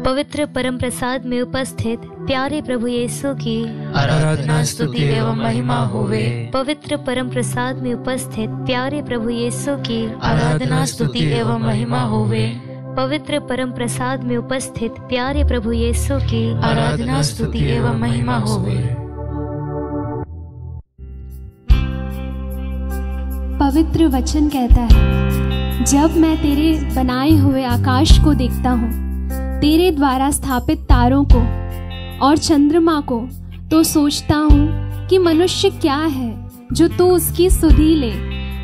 पवित्र परम प्रसाद में उपस्थित प्यारे प्रभु यीशु की आराधना स्तुति एवं महिमा होवे। पवित्र परम प्रसाद में उपस्थित प्यारे प्रभु यीशु की आराधना स्तुति एवं महिमा होवे। पवित्र परम प्रसाद में उपस्थित प्यारे प्रभु यीशु की आराधना स्तुति एवं महिमा होवे। पवित्र वचन कहता है, जब मैं तेरे बनाए हुए आकाश को देखता हूँ, तेरे द्वारा स्थापित तारों को और चंद्रमा को, तो सोचता हूँ कि मनुष्य क्या है जो तू उसकी सुधि ले,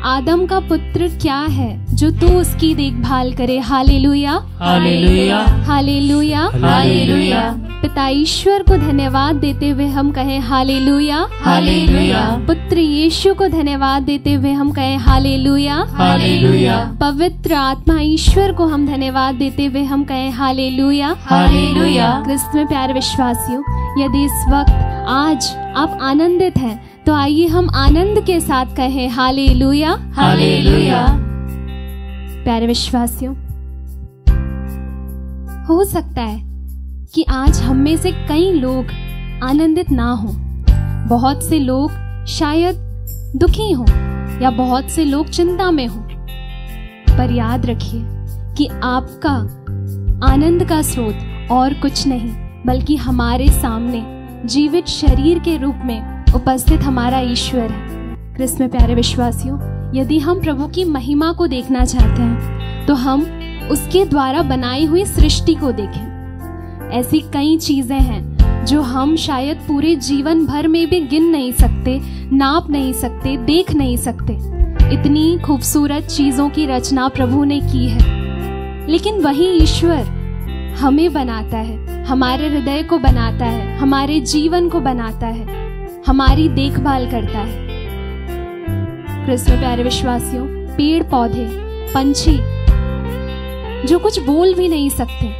आदम का पुत्र क्या है जो तू उसकी देखभाल करे। Hallelujah, hallelujah, hallelujah, hallelujah. पिता ईश्वर को धन्यवाद देते हुए हम कहें हालेलुया, हालेलुया। पुत्र यीशु को धन्यवाद देते हुए हम कहें हालेलुया, हालेलुया। पवित्र आत्मा ईश्वर को हम धन्यवाद देते हुए हम कहें हालेलुया, हालेलुया। क्रिस्त में प्यारे विश्वासियों, यदि इस वक्त आज आप आनंदित हैं तो आइए हम आनंद के साथ कहें हालेलुया, हालेलुया। प्यारे विश्वासियों, हो सकता है कि आज हम में से कई लोग आनंदित ना हो, बहुत से लोग शायद दुखी हों या बहुत से लोग चिंता में हों, पर याद रखिए कि आपका आनंद का स्रोत और कुछ नहीं बल्कि हमारे सामने जीवित शरीर के रूप में उपस्थित हमारा ईश्वर है। क्रिस्त में प्यारे विश्वासियों, यदि हम प्रभु की महिमा को देखना चाहते हैं तो हम उसके द्वारा बनाई हुई सृष्टि को देखें। ऐसी कई चीजें हैं जो हम शायद पूरे जीवन भर में भी गिन नहीं सकते, नाप नहीं सकते, देख नहीं सकते। इतनी खूबसूरत चीजों की रचना प्रभु ने की है, लेकिन वही ईश्वर हमें बनाता है, हमारे हृदय को बनाता है, हमारे जीवन को बनाता है, हमारी देखभाल करता है। क्रिस्त में प्यारे विश्वासियों, पेड़ पौधे, पंछी जो कुछ बोल भी नहीं सकते,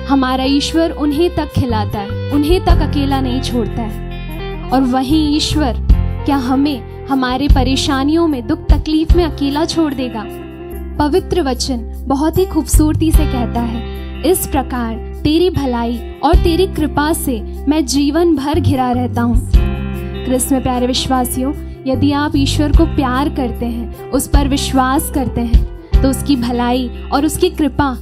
हमारा ईश्वर उन्हें तक खिलाता है, उन्हें तक अकेला नहीं छोड़ता है। और वही ईश्वर क्या हमें हमारे परेशानियों में, दुख तकलीफ में अकेला छोड़ देगा? पवित्र वचन बहुत ही खूबसूरती से कहता है, इस प्रकार तेरी भलाई और तेरी कृपा से मैं जीवन भर घिरा रहता हूँ। क्रिस्त में प्यारे विश्वासियों, यदि आप ईश्वर को प्यार करते हैं, उस पर विश्वास करते हैं, तो उसकी भलाई और उसकी कृपा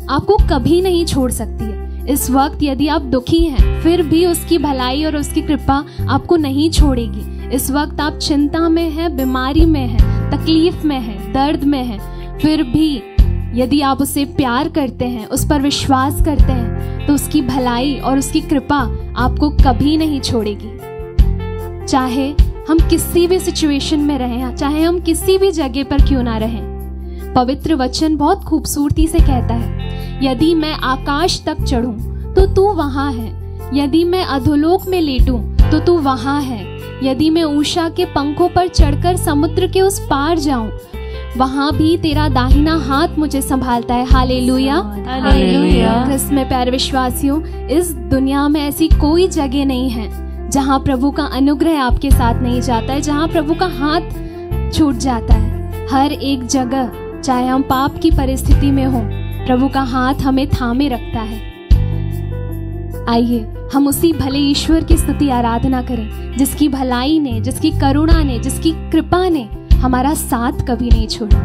आपको कभी नहीं छोड़ सकती है। इस वक्त यदि आप दुखी हैं, फिर भी उसकी भलाई और उसकी कृपा आपको नहीं छोड़ेगी। इस वक्त आप चिंता में हैं, बीमारी में हैं, तकलीफ में हैं, दर्द में हैं, फिर भी यदि आप उसे प्यार करते हैं, उस पर विश्वास करते हैं, तो उसकी भलाई और उसकी कृपा आपको कभी नहीं छोड़ेगी। चाहे हम किसी भी सिचुएशन में रहें, चाहे हम किसी भी जगह पर क्यों ना रहें, पवित्र वचन बहुत खूबसूरती से कहता है, यदि मैं आकाश तक चढ़ूं तो तू वहां है, यदि मैं अधोलोक में लेटूं तो तू वहां है, यदि मैं ऊषा के पंखों पर चढ़कर समुद्र के उस पार जाऊं, वहां भी तेरा दाहिना हाथ मुझे संभालता है। Hallelujah, hallelujah. क्रिस्त में प्यारे विश्वासियों, इस दुनिया में ऐसी कोई जगह नहीं है जहां प्रभु का अनुग्रह आपके साथ नहीं जाता है, जहां प्रभु का हाथ छूट जाता है। हर एक जगह, चाहे हम पाप की परिस्थिति में हों, प्रभु का हाथ हमें थामे रखता है। आइए हम उसी भले ईश्वर की स्तुति आराधना करें, जिसकी भलाई ने, जिसकी करुणा ने, जिसकी कृपा ने हमारा साथ कभी नहीं छोड़ा।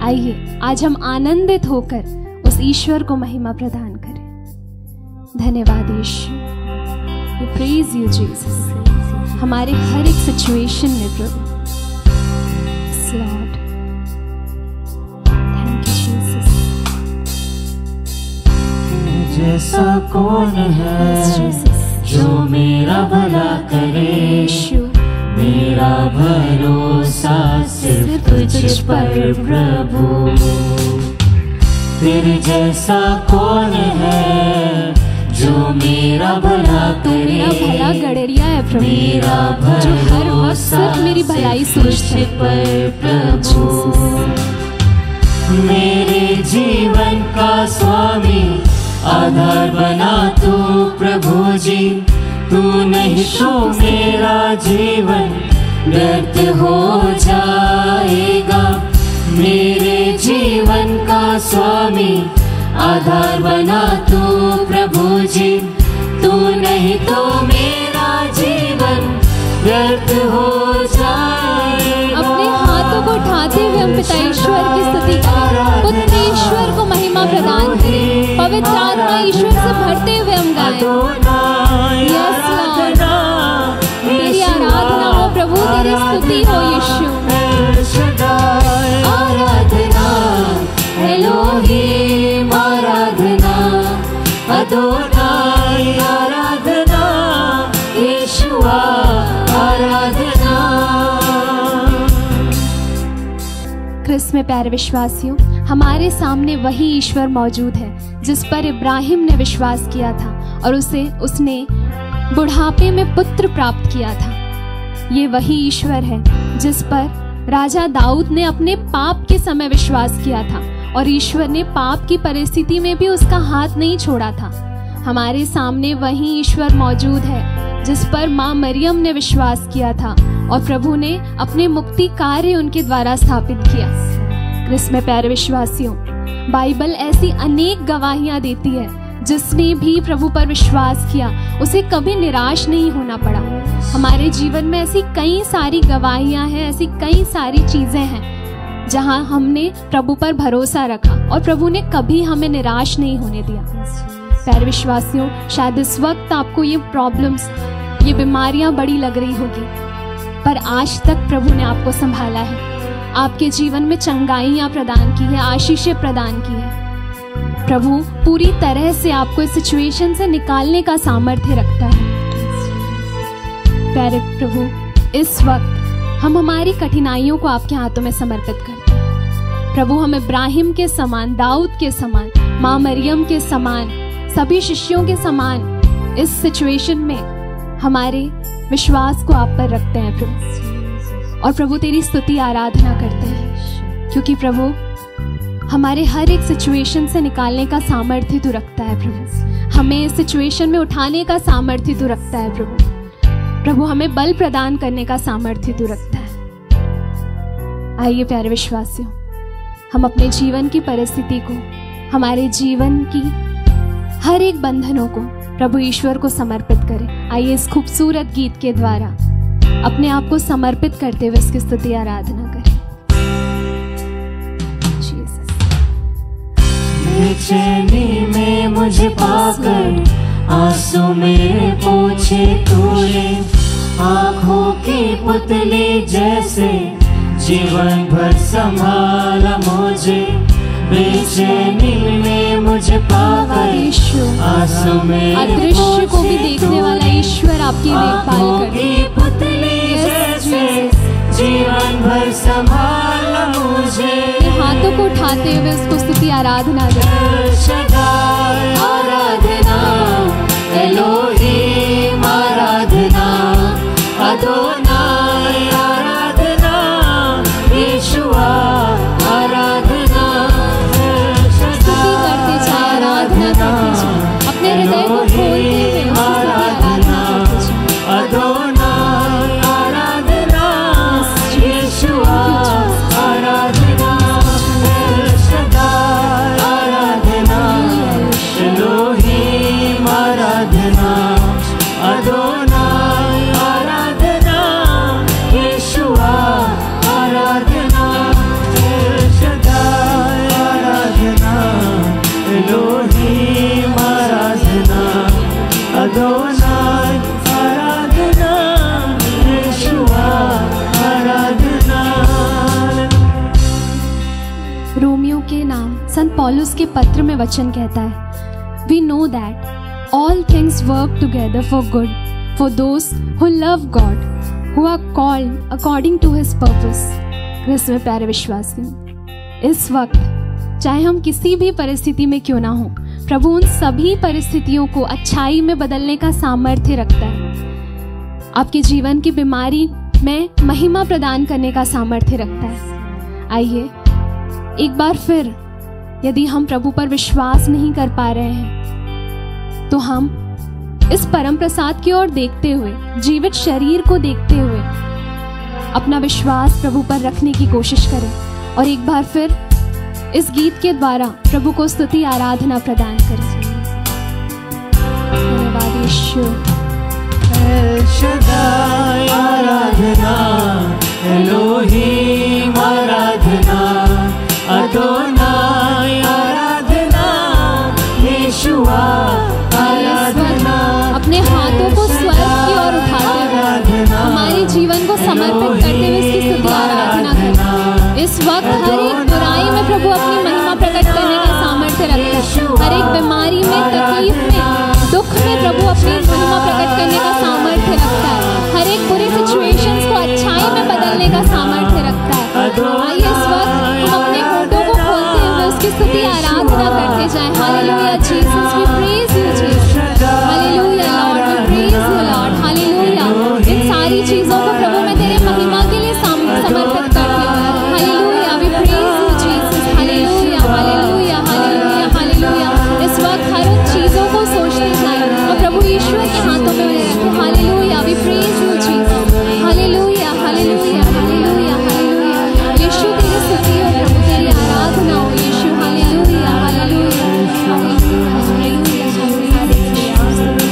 आइए आज हम आनंदित होकर उस ईश्वर को महिमा प्रदान करें। धन्यवाद यीशु, वी प्रेज यू जीसस। हमारे हर एक सिचुएशन में प्रभु, लॉर्ड, थैंक यू जीसस। जैसा कौन है जो मेरा भला करे, मेरा भरोसा सिर्फ तुझ पर प्रभु। तेरे जैसा कौन है जो मेरा भला करे, मेरा भला गड़रिया है प्रभु, मेरा जो हर वक्त सिर्फ मेरी भलाई सोचते पर प्रभु। मेरे जीवन का स्वामी आधार बना तू प्रभु जी, तू नहीं तो मेरा जीवन व्यर्थ हो जाएगा। मेरे जीवन का स्वामी आधार बना तू प्रभु जी, तू नहीं तो मेरा जीवन व्यर्थ हो जाएगा। अपने हाथों को उठाते हुए हम पिता ईश्वर की स्तुति करें, पुत्र ईश्वर को महिमा प्रदान करें, पवित्र आत्मा ईश्वर से भरते हुए हम गाएं। यस लॉर्ड, तेरी आराधना हो प्रभु, तेरी स्तुति हो यीशु। आराधना एलोहीम, आराधना अदोनाई, आराधना यीशुआ, आराधना। क्रिस्त में प्यारे विश्वासियों, हमारे सामने वही ईश्वर मौजूद है जिस पर इब्राहिम ने विश्वास किया था और उसने बुढ़ापे में पुत्र प्राप्त किया था। ये वही ईश्वर है जिस पर राजा दाऊद ने अपने पाप के समय विश्वास किया था और ईश्वर ने पाप की परिस्थिति में भी उसका हाथ नहीं छोड़ा था। हमारे सामने वही ईश्वर मौजूद है जिस पर माँ मरियम ने विश्वास किया था और प्रभु ने अपने मुक्ति कार्य उनके द्वारा स्थापित किया। क्रिस्त में प्यारे विश्वासियों, बाइबल ऐसी अनेक गवाहियां देती है, जिसने भी प्रभु पर विश्वास किया उसे कभी निराश नहीं होना पड़ा। हमारे जीवन में ऐसी कई सारी गवाहियां हैं, ऐसी कई सारी चीजें हैं जहां हमने प्रभु पर भरोसा रखा और प्रभु ने कभी हमें निराश नहीं होने दिया। प्यारे विश्वासियों, शायद इस वक्त आपको ये प्रॉब्लम्स, ये बीमारियां बड़ी लग रही होगी, पर आज तक प्रभु ने आपको संभाला है, आपके जीवन में चंगाइयां प्रदान की है, आशीषें प्रदान की है। प्रभु पूरी तरह से आपको इस सिचुएशन से निकालने का सामर्थ्य रखता है। प्यारे प्रभु, इस वक्त हम हमारी कठिनाइयों को आपके हाथों में समर्पित करते हैं। प्रभु, हम इब्राहिम के समान, दाऊद के समान, माँ मरियम के समान, सभी शिष्यों के समान इस सिचुएशन में हमारे विश्वास को आप पर रखते हैं प्रभु। और प्रभु, तेरी स्तुति आराधना करते हैं, क्योंकि प्रभु हमारे हर एक सिचुएशन से निकालने का सामर्थ्य तू रखता है प्रभु। हमें इस सिचुएशन में उठाने का सामर्थ्य तू रखता है प्रभु। प्रभु, हमें बल प्रदान करने का सामर्थ्य तू रखता है। आइए प्यारे विश्वासियों, हम अपने जीवन की परिस्थिति को, हमारे जीवन की हर एक बंधनों को प्रभु ईश्वर को समर्पित करें। आइए इस खूबसूरत गीत के द्वारा अपने आप को समर्पित करते हुए इसकी स्तुति आराधना करें। बेचैनी में मुझे पाकर आंसू मेरे पोछे तूने, आँखों के पुतले जैसे जीवन भर संभाला मुझे। बेचैनी में मुझे पाकर आंसू मेरे अदृश्य को भी देखने वाला ईश्वर आपकी देखभाल करे। पुतले जैसे जीवन भर संभाला मुझे। हाथों को उठाते हुए उसको स्तुति आराधना करें। आराधना एलोहीम, आराधना अदोनाई, आराधना यीशुआ, आराधना। स्तुति करते जाए, आराधना करते जाए, अपने हृदय को खोलते हुए आराधना करते जाए। अदोनाई, आराधना यीशुआ, आराधना। आराधना एलोहीम, आराधना अदोनाई, आराधना यीशुआ, आराधना। आराधना एलोहीम, आराधना अदोनाई, आराधना यीशुआ, आराधना। रोमियो के नाम संत पौलुस के पत्र में वचन कहता है, We know that all things work together for good for those who love God, who are called according to His purpose। क्रिस्त में प्यारे विश्वासियों, इस वक्त चाहे हम किसी भी परिस्थिति में क्यों ना हो, प्रभु उन सभी परिस्थितियों को अच्छाई में बदलने का सामर्थ्य रखता है। आपके जीवन की बीमारी में महिमा प्रदान करने का सामर्थ्य रखता है। आइए एक बार फिर, यदि हम प्रभु पर विश्वास नहीं कर पा रहे हैं, तो हम इस परम प्रसाद की ओर देखते हुए, जीवित शरीर को देखते हुए अपना विश्वास प्रभु पर रखने की कोशिश करें और एक बार फिर इस गीत के द्वारा प्रभु को स्तुति आराधना प्रदान करें। धन्यवाद यीशु। एल शद्दाई आराधना, एलोहीम आराधना, अदोनाई आराधना, यीशुआ आराधना। अपने हाथों को स्वर्ग की ओर उठाते हुए हमारे जीवन को समर्पित करते हुए इसकी स्तुति आराधना करें। इस वक्त हर एक बुराई में प्रभु अपनी महिमा प्रकट करने का सामर्थ्य रखता है। हर एक बीमारी में, तकलीफ में, दुख में प्रभु अपनी महिमा प्रकट करने का सामर्थ्य रखता है। हर एक बुरे सिचुएशंस को अच्छाई में बदलने का सामर्थ्य रखता है। आइए इस वक्त हम अपने होठों को खोलते हुए उसकी स्तुति आराधना करते जाएं। Hallelujah Jesus, we praise you Jesus. Hallelujah Lord, we praise you Lord. Hallelujah. इन सारी चीजों को प्रभु मैं तेरे महिमा के लिए समर्पित करती हूँ। Hallelujah, we praise you Jesus. Hallelujah hallelujah hallelujah hallelujah. इस वक्त हर उन चीजों को सोचते जाएं और प्रभु ईश्वर के हाथों में रखें। Hallelujah, we praise you Jesus. Hallelujah hallelujah hallelujah hallelujah. यीशु तेरी स्तुति हो प्रभु, तेरी आराधना हो यीशु। Hallelujah hallelujah hallelujah hallelujah hallelujah.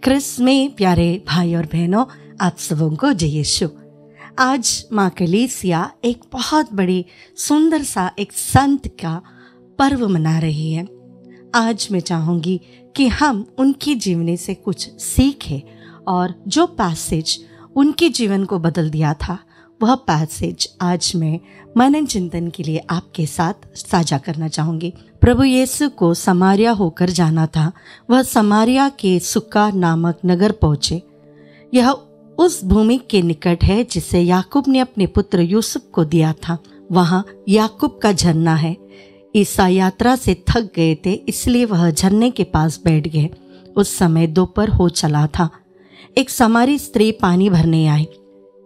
Chris में प्यारे भाई और बहनों, आप सबों को जय यीशु। आज माँ कलीसिया एक बहुत बड़ी सुंदर सा एक संत का पर्व मना रही है। आज मैं चाहूँगी कि हम उनकी जीवनी से कुछ सीखें और जो पैसेज उनके जीवन को बदल दिया था वह पैसेज आज मैं मनन चिंतन के लिए आपके साथ साझा करना चाहूँगी। प्रभु यीशु को समारिया होकर जाना था। वह समारिया के सुक्का नामक नगर पहुँचे। यह उस भूमि के निकट है जिसे याकूब ने अपने पुत्र यूसुफ को दिया था। वहाँ याकूब का झरना है। ईसा यात्रा से थक गए थे, इसलिए वह झरने के पास बैठ गए। उस समय दोपहर हो चला था। एक समारी स्त्री पानी भरने आई।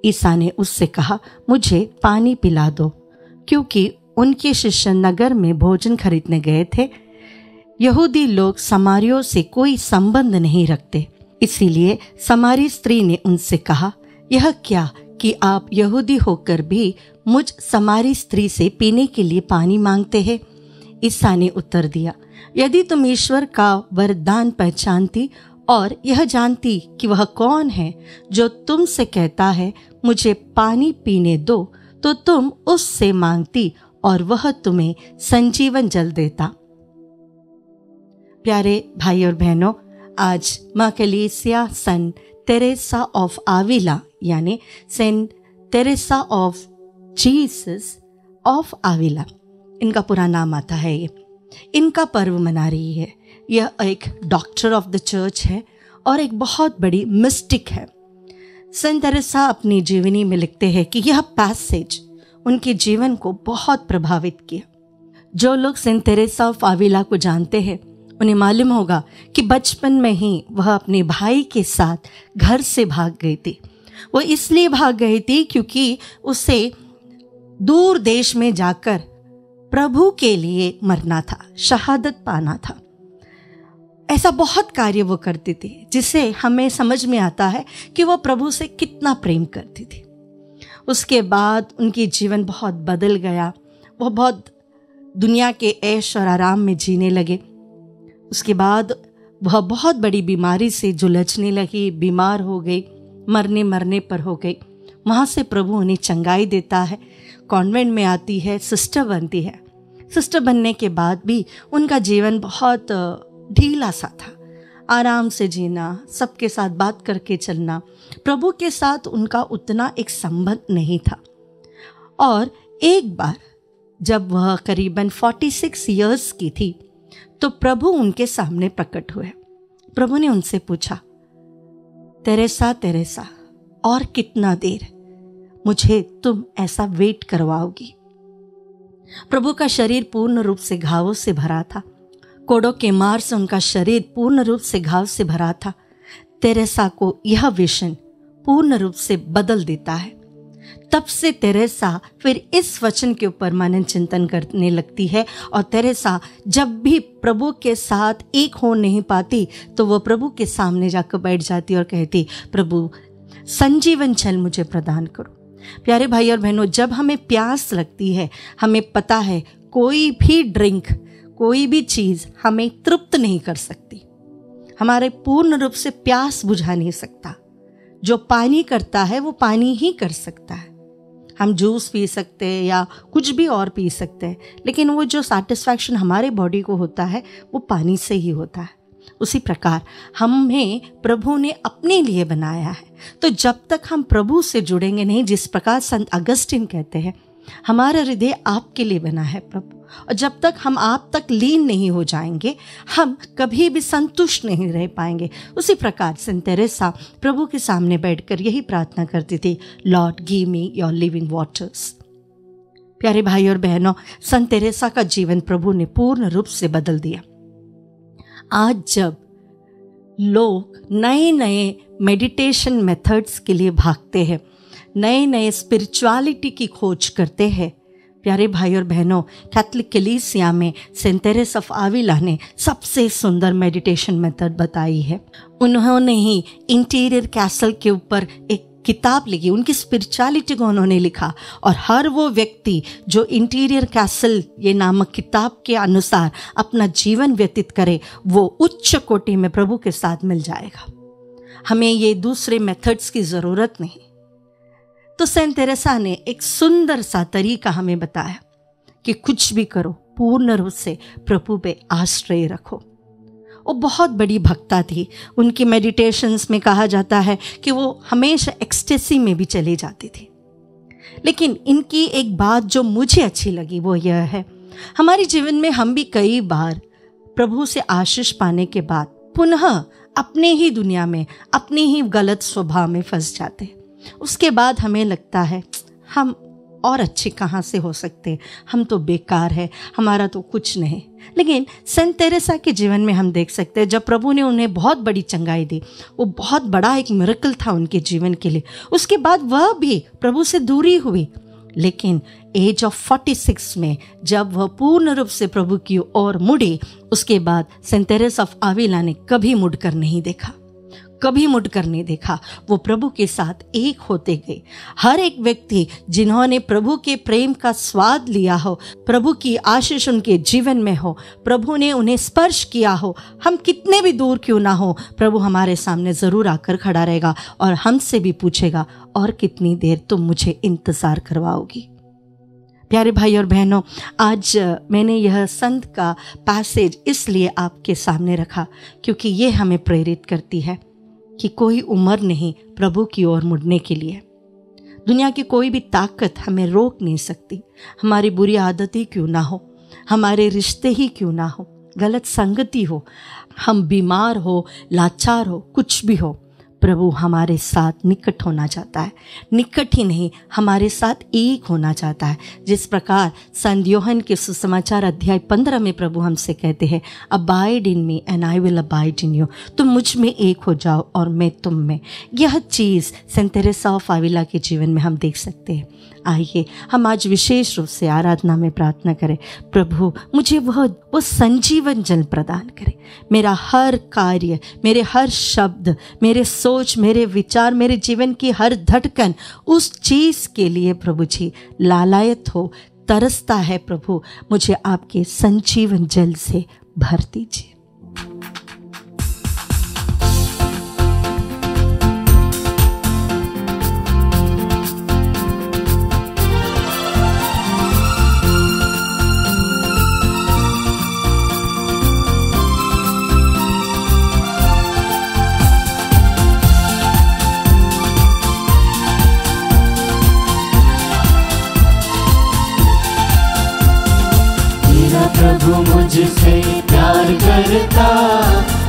ईसा ने उससे कहा, मुझे पानी पिला दो, क्योंकि उनके शिष्य नगर में भोजन खरीदने गए थे। यहूदी लोग समारियों से कोई संबंध नहीं रखते, इसीलिए समारी स्त्री ने उनसे कहा, यह क्या कि आप यहूदी होकर भी मुझ समारी स्त्री से पीने के लिए पानी मांगते हैं? ईसा ने उत्तर दिया, यदि तुम ईश्वर का वरदान पहचानती और यह जानती कि वह कौन है जो तुमसे कहता है मुझे पानी पीने दो, तो तुम उससे मांगती और वह तुम्हें संजीवन जल देता। प्यारे भाई और बहनों, आज माँ कलीसिया सन तेरेसा ऑफ आविला यानी Saint Teresa of Jesus of आविला, इनका पूरा नाम आता है। ये इनका पर्व मना रही है। यह एक डॉक्टर ऑफ द चर्च है और एक बहुत बड़ी मिस्टिक है। सेंट तेरेसा अपनी जीवनी में लिखते हैं कि यह पैसेज उनके जीवन को बहुत प्रभावित किया। जो लोग सेंट तेरेसा ऑफ आविला को जानते हैं उन्हें मालूम होगा कि बचपन में ही वह अपने भाई के साथ घर से भाग गई थी। वो इसलिए भाग गई थी क्योंकि उसे दूर देश में जाकर प्रभु के लिए मरना था, शहादत पाना था। ऐसा बहुत कार्य वो करती थी जिससे हमें समझ में आता है कि वो प्रभु से कितना प्रेम करती थी। उसके बाद उनकी जीवन बहुत बदल गया। वो बहुत दुनिया के ऐश और आराम में जीने लगे। उसके बाद वह बहुत बड़ी बीमारी से जुलझने लगी, बीमार हो गई, मरने पर हो गई। वहाँ से प्रभु उन्हें चंगाई देता है, कॉन्वेंट में आती है, सिस्टर बनती है। सिस्टर बनने के बाद भी उनका जीवन बहुत ढीला सा था। आराम से जीना, सबके साथ बात करके चलना, प्रभु के साथ उनका उतना एक संबंध नहीं था। और एक बार जब वह करीबन 46 इयर्स की थी तो प्रभु उनके सामने प्रकट हुए। प्रभु ने उनसे पूछा, तेरेसा तेरेसा, और कितना देर मुझे तुम ऐसा वेट करवाओगी? प्रभु का शरीर पूर्ण रूप से घावों से भरा था। कोड़ों के मार से उनका शरीर पूर्ण रूप से घाव से भरा था। तेरेसा को यह विजन पूर्ण रूप से बदल देता है। तब से तेरेसा फिर इस वचन के ऊपर मनन चिंतन करने लगती है। और तेरेसा जब भी प्रभु के साथ एक हो नहीं पाती तो वह प्रभु के सामने जाकर बैठ जाती और कहती, प्रभु संजीवन जल मुझे प्रदान करो। प्यारे भाई और बहनों, जब हमें प्यास लगती है, हमें पता है कोई भी ड्रिंक, कोई भी चीज़ हमें तृप्त नहीं कर सकती, हमारे पूर्ण रूप से प्यास बुझा नहीं सकता। जो पानी करता है वो पानी ही कर सकता है। हम जूस पी सकते हैं या कुछ भी और पी सकते हैं, लेकिन वो जो सैटिस्फैक्शन हमारे बॉडी को होता है वो पानी से ही होता है। उसी प्रकार हमें प्रभु ने अपने लिए बनाया है, तो जब तक हम प्रभु से जुड़ेंगे नहीं, जिस प्रकार संत अगस्टिन कहते हैं, हमारा हृदय आपके लिए बना है प्रभु, और जब तक हम आप तक लीन नहीं हो जाएंगे, हम कभी भी संतुष्ट नहीं रह पाएंगे। उसी प्रकार संत तेरेसा प्रभु के सामने बैठकर यही प्रार्थना करती थी, Lord give me your living waters. प्यारे भाई और बहनों, संत तेरेसा का जीवन प्रभु ने पूर्ण रूप से बदल दिया। आज जब लोग नए नए मेडिटेशन मेथड्स के लिए भागते हैं, नए नए स्पिरिचुअलिटी की खोज करते हैं, प्यारे भाई और बहनों, कैथोलिक कलीसिया में सेंट तेरेसा ऑफ आविला ने सबसे सुंदर मेडिटेशन मेथड बताई है। उन्होंने ही इंटीरियर कैसल के ऊपर एक किताब लिखी, उनकी स्पिरिचुअलिटी को उन्होंने लिखा, और हर वो व्यक्ति जो इंटीरियर कैसल ये नामक किताब के अनुसार अपना जीवन व्यतीत करे, वो उच्च कोटि में प्रभु के साथ मिल जाएगा। हमें ये दूसरे मेथड्स की ज़रूरत नहीं। तो सेंट तेरेसा ने एक सुंदर सा तरीका हमें बताया कि कुछ भी करो, पूर्ण रूप से प्रभु पे आश्रय रखो। वो बहुत बड़ी भक्ता थी। उनकी मेडिटेशंस में कहा जाता है कि वो हमेशा एक्सटेसी में भी चली जाती थी। लेकिन इनकी एक बात जो मुझे अच्छी लगी वो यह है, हमारे जीवन में हम भी कई बार प्रभु से आशीष पाने के बाद पुनः अपने ही दुनिया में, अपने ही गलत स्वभाव में फंस जाते हैं। उसके बाद हमें लगता है हम और अच्छे कहाँ से हो सकते हैं, हम तो बेकार है, हमारा तो कुछ नहीं। लेकिन सेंट तेरेसा के जीवन में हम देख सकते हैं, जब प्रभु ने उन्हें बहुत बड़ी चंगाई दी, वो बहुत बड़ा एक मिरेकल था उनके जीवन के लिए। उसके बाद वह भी प्रभु से दूरी हुई, लेकिन एज ऑफ 46 में जब वह पूर्ण रूप से प्रभु की ओर मुड़ी, उसके बाद सेंट तेरेसा ऑफ आविला ने कभी मुड़कर नहीं देखा, कभी मुड़कर नहीं देखा। वो प्रभु के साथ एक होते गए। हर एक व्यक्ति जिन्होंने प्रभु के प्रेम का स्वाद लिया हो, प्रभु की आशीष उनके जीवन में हो, प्रभु ने उन्हें स्पर्श किया हो, हम कितने भी दूर क्यों ना हो, प्रभु हमारे सामने ज़रूर आकर खड़ा रहेगा और हमसे भी पूछेगा, और कितनी देर तुम मुझे इंतज़ार करवाओगी। प्यारे भाई और बहनों, आज मैंने यह संत का पैसेज इसलिए आपके सामने रखा क्योंकि ये हमें प्रेरित करती है कि कोई उम्र नहीं प्रभु की ओर मुड़ने के लिए। दुनिया की कोई भी ताकत हमें रोक नहीं सकती। हमारी बुरी आदतें क्यों ना हो, हमारे रिश्ते ही क्यों ना हो, गलत संगति हो, हम बीमार हो, लाचार हो, कुछ भी हो, प्रभु हमारे साथ निकट होना चाहता है। निकट ही नहीं, हमारे साथ एक होना चाहता है। जिस प्रकार संत यूहन्ना के सुसमाचार अध्याय 15 में प्रभु हमसे कहते हैं, abide in me and I will abide in you, तुम मुझ में एक हो जाओ और मैं तुम में। यह चीज़ सेंट तेरेसा ऑफ आविला के जीवन में हम देख सकते हैं। आइए हम आज विशेष रूप से आराधना में प्रार्थना करें, प्रभु मुझे वो संजीवन जल प्रदान करे। मेरा हर कार्य, मेरे हर शब्द, मेरे सोच, मेरे विचार, मेरे जीवन की हर धड़कन उस चीज़ के लिए प्रभु जी लालायत हो, तरसता है। प्रभु मुझे आपके संजीवन जल से भर दीजिए। प्रभु मुझसे प्यार करता,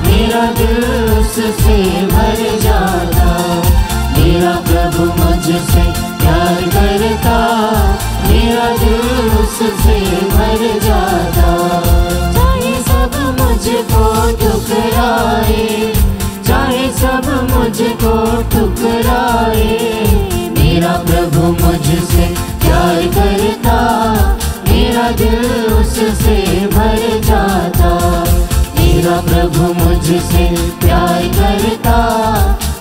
मेरा दिल उससे भर जाता। मेरा प्रभु मुझसे प्यार करता, मेरा दिल उससे भर जाता। चाहे सब मुझको ठुकराए, चाहे सब मुझको ठुकराए, मेरा प्रभु मुझसे प्यार करता, मेरा दिल उससे भर जाता। मेरा प्रभु मुझसे प्यार करता,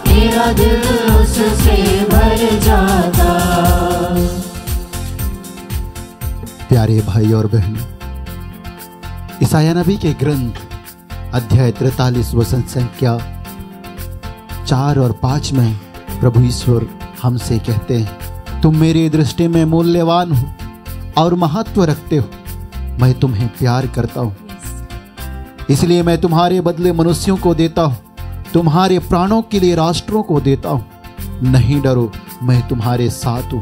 मेरा दिल उससे प्यारे भाई और बहनों, यशायाह नबी के ग्रंथ अध्याय 43 वचन संख्या 4 और 5 में प्रभु ईश्वर हमसे कहते हैं, तुम मेरी दृष्टि में मूल्यवान हो और महत्व रखते हो। मैं तुम्हें प्यार करता हूं, इसलिए मैं तुम्हारे बदले मनुष्यों को देता हूं, तुम्हारे प्राणों के लिए राष्ट्रों को देता हूं। नहीं डरो, मैं तुम्हारे साथ हूं।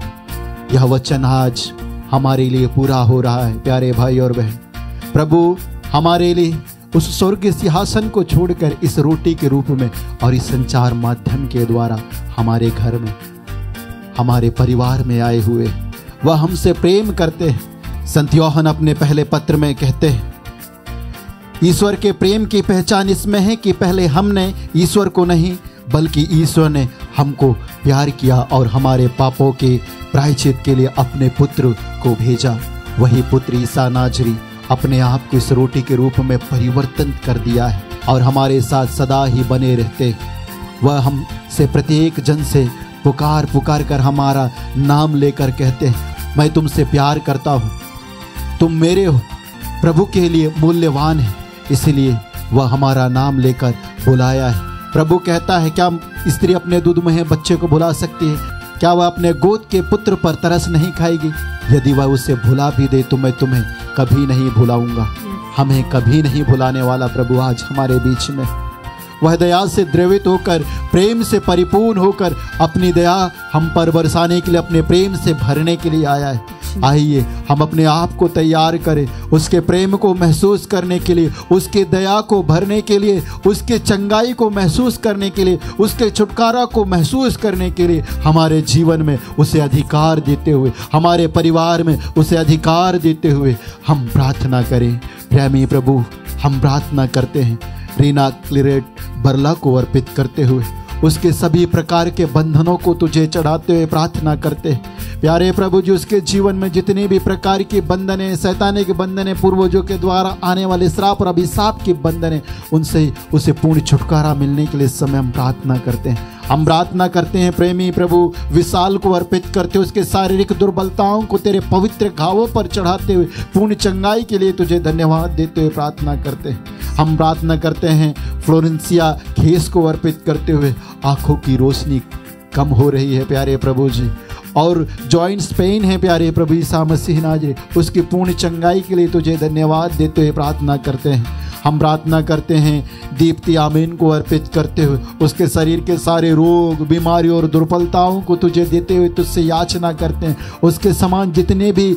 यह वचन आज हमारे लिए पूरा हो रहा है। प्यारे भाई और बहन, प्रभु हमारे लिए उस स्वर्गीय सिंहासन को छोड़कर इस रोटी के रूप में और इस संचार माध्यम के द्वारा हमारे घर में, हमारे परिवार में आए हुए, वह हमसे प्रेम करते हैं। संत यूहन्ना अपने पहले पत्र में कहते हैं, ईश्वर के प्रेम की पहचान इसमें है कि पहले हमने ईश्वर को नहीं बल्कि ईश्वर ने हमको प्यार किया और हमारे पापों के प्रायश्चित के लिए अपने पुत्र को भेजा। वही पुत्र ईसा नाजरी अपने आप को इस रोटी के रूप में परिवर्तन कर दिया है और हमारे साथ सदा ही बने रहते। वह हमसे प्रत्येक जन से पुकार पुकार कर हमारा नाम लेकर कहते हैं, मैं तुमसे प्यार करता हूँ, तुम मेरे हो। प्रभु के लिए मूल्यवान है, इसलिए वह हमारा नाम लेकर बुलाया है। प्रभु कहता है, क्या स्त्री अपने दूध में बच्चे को भुला सकती है? क्या वह अपने गोद के पुत्र पर तरस नहीं खाएगी? यदि वह उसे भुला भी दे तो मैं तुम्हें कभी नहीं भुलाऊंगा। हमें कभी नहीं भुलाने वाला प्रभु आज हमारे बीच में। वह दया से द्रवित होकर, प्रेम से परिपूर्ण होकर अपनी दया हम पर बरसाने के लिए, अपने प्रेम से भरने के लिए आया है। आइए हम अपने आप को तैयार करें उसके प्रेम को महसूस करने के लिए, उसके दया को भरने के लिए, उसके चंगाई को महसूस करने के लिए, उसके छुटकारा को महसूस करने के लिए, हमारे जीवन में उसे अधिकार देते हुए, हमारे परिवार में उसे अधिकार देते हुए हम प्रार्थना करें। प्रेमी प्रभु, हम प्रार्थना करते हैं रीना क्लिरेट बरला को अर्पित करते हुए, उसके सभी प्रकार के बंधनों को तुझे चढ़ाते हुए प्रार्थना करते हैं। प्यारे प्रभु जी, उसके जीवन में जितनी भी प्रकार की बंधनें, शैतानी के बंधनें, पूर्वजों के द्वारा आने वाले श्राप और अभिशाप की बंधनें, उनसे उसे पूर्ण छुटकारा मिलने के लिए इस समय हम प्रार्थना करते हैं। हम प्रार्थना करते हैं प्रेमी प्रभु विशाल को अर्पित करते हुए, उसके शारीरिक दुर्बलताओं को तेरे पवित्र घावों पर चढ़ाते हुए पूर्ण चंगाई के लिए तुझे धन्यवाद देते हुए प्रार्थना करते हैं। हम प्रार्थना करते हैं फ्लोरेंसिया खेस को अर्पित करते हुए, आंखों की रोशनी कम हो रही है प्यारे प्रभु जी, और जॉइंट्स पेन है प्यारे प्रभु ईसा मसीह नाजरी, उसकी पूर्ण चंगाई के लिए तुझे धन्यवाद देते हुए प्रार्थना करते हैं। हम प्रार्थना करते हैं दीप्ति आमीन को अर्पित करते हुए, उसके शरीर के सारे रोग, बीमारियों और दुर्बलताओं को तुझे देते हुए तुझसे याचना करते हैं। उसके समान जितने भी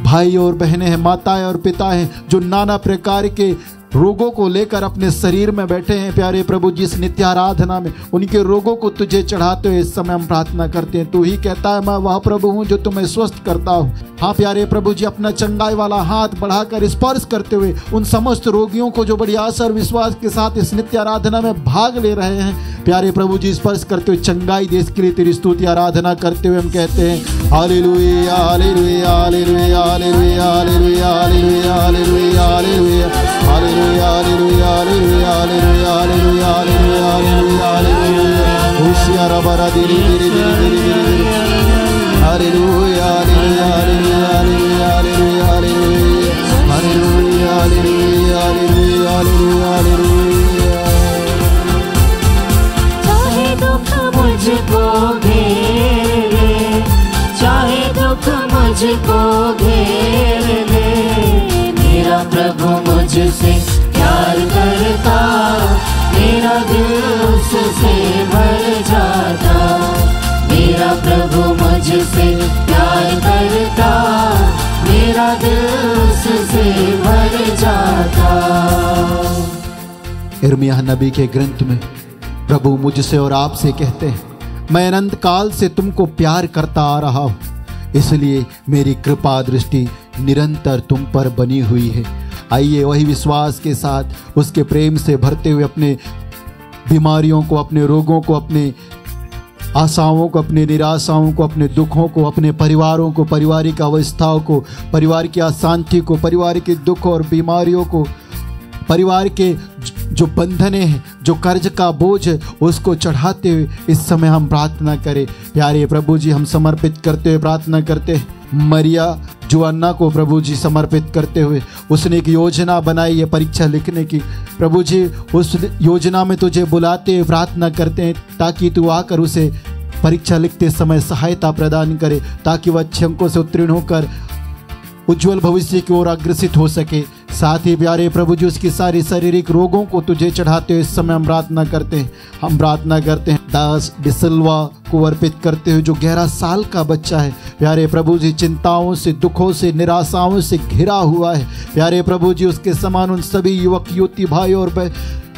भाई और बहनें हैं, माताएं और पिता हैं, जो नाना प्रकार के रोगों को लेकर अपने शरीर में बैठे हैं प्यारे प्रभु जी इस नित्य आराधना में, उनके रोगों को तुझे चढ़ाते हुए इस समय हम प्रार्थना करते हैं। तू ही कहता है, मैं वह प्रभु हूँ जो तुम्हें स्वस्थ करता हूँ। हाँ प्यारे प्रभु जी, अपना चंगाई वाला हाथ बढ़ाकर स्पर्श करते हुए उन समस्त रोगियों को जो बड़ी आशा और विश्वास के साथ इस नित्य आराधना में भाग ले रहे हैं, प्यारे प्रभु जी स्पर्श करते हुए चंगाई देश के लिए तेरी स्तुति आराधना करते हुए हम कहते हैं hallelujah hallelujah hallelujah hallelujah hallelujah hallelujah hallelujah hallelujah hallelujah hallelujah hallelujah hallelujah hallelujah hallelujah hallelujah होशिया रबरा दिरी दिरी दिरी दिरी hallelujah hallelujah hallelujah hallelujah hallelujah hallelujah hallelujah hallelujah hallelujah. चाहे दुख मुझको घेर ले, चाहे दुख मुझको घेर ले, मेरा प्रभु मुझसे प्यार करता, मेरा दिल उससे भर जाता। मेरा प्रभु मुझसे प्यार करता, मेरा दिल उससे भर जाता। यिर्मयाह नबी के ग्रंथ में प्रभु मुझसे और आपसे कहते हैं, मैं अनंत काल से तुमको प्यार करता आ रहा हूँ, इसलिए मेरी कृपा दृष्टि निरंतर तुम पर बनी हुई है। आइए वही विश्वास के साथ उसके प्रेम से भरते हुए अपने बीमारियों को, अपने रोगों को, अपने आशाओं को, अपने निराशाओं को, अपने दुखों को, अपने परिवारों को, पारिवारिक अवस्थाओं को, परिवार की अशांति को, परिवार के दुख और बीमारियों को, परिवार के जो बंधने हैं, जो कर्ज का बोझ है, उसको चढ़ाते हुए इस समय हम प्रार्थना करें। प्यारे प्रभु जी, हम समर्पित करते हुए प्रार्थना करते हैं मरिया जोअन्ना को प्रभु जी समर्पित करते हुए उसने एक योजना बनाई है परीक्षा लिखने की। प्रभु जी उस योजना में तुझे बुलाते हुए प्रार्थना करते हैं ताकि तू आकर उसे परीक्षा लिखते समय सहायता प्रदान करे, ताकि वह अच्छे अंकों से उत्तीर्ण होकर उज्जवल भविष्य की ओर अग्रसित हो सके। साथ ही प्यारे प्रभु जी उसकी सारी शारीरिक रोगों को तुझे चढ़ाते हुए इस समय हम प्रार्थना करते हैं। हम प्रार्थना करते हैं दास डिसिल्वा को अर्पित करते हुए जो 11 साल का बच्चा है। प्यारे प्रभु जी चिंताओं से, दुखों से, निराशाओं से घिरा हुआ है। प्यारे प्रभु जी उसके समान उन सभी युवक युवती भाई और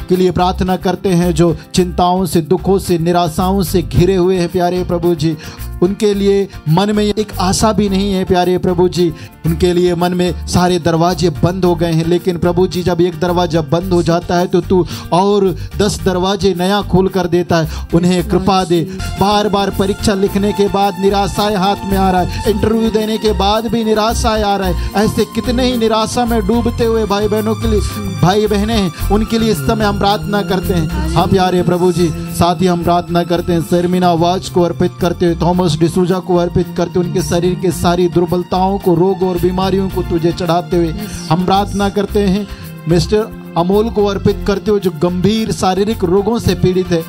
के लिए प्रार्थना करते हैं जो चिंताओं से, दुखों से, निराशाओं से घिरे हुए हैं। प्यारे प्रभु जी उनके लिए मन में एक आशा भी नहीं है। प्यारे प्रभु जी उनके लिए मन में सारे दरवाजे बंद हो गए हैं, लेकिन प्रभु जी जब एक दरवाजा बंद हो जाता है तो तू और 10 दरवाजे नया खोल कर देता है। उन्हें कृपा दे। बार बार परीक्षा लिखने के बाद निराशाएं हाथ में आ रहा है, इंटरव्यू देने के बाद भी निराशाएं आ रहा है। ऐसे कितने ही निराशा में डूबते हुए भाई बहनों के लिए, भाई बहनें हैं, उनके लिए इस समय हम प्रार्थना करते हैं। हाँ प्यारे प्रभु जी, साथ ही हम प्रार्थना करते हैं शर्मिना वाज को अर्पित करते हुए, थॉमस डिसूजा को अर्पित करते हुए, उनके शरीर के सारी दुर्बलताओं को, रोग और बीमारियों को तुझे चढ़ाते हुए हम प्रार्थना करते हैं। मिस्टर अमोल को अर्पित करते हुए जो गंभीर शारीरिक रोगों से पीड़ित है,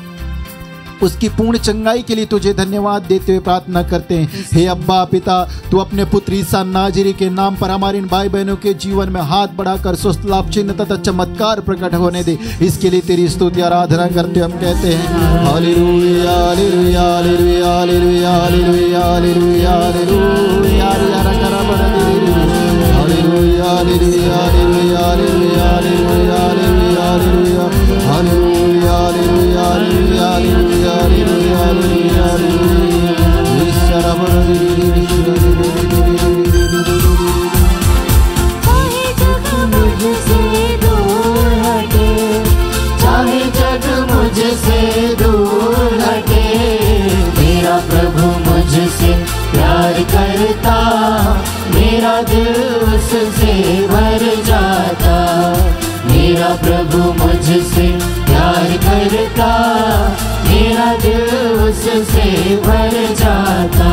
उसकी पूर्ण चंगाई के लिए तुझे धन्यवाद देते हुए प्रार्थना करते हैं। हे अब्बा पिता, तू अपने पुत्र ईसा नाजरी के नाम पर हमारे इन भाई बहनों के जीवन में हाथ बढ़ाकर स्वस्थ लाभ चिन्ह तथा चमत्कार प्रकट होने दे। इसके लिए तेरी स्तुति आराधना करते हम कहते हैं hallelujah hallelujah hallelujah hallelujah hallelujah hallelujah hallelujah hallelujah hallelujah hallelujah hallelujah hallelujah hallelujah hallelujah चाहे जग मुझसे दूर हटे, मेरा प्रभु मुझसे प्यार करता, मेरा दिल उससे भर जाता। मेरा प्रभु मुझसे प्यार करता, मेरा दिल उससे भर जाता।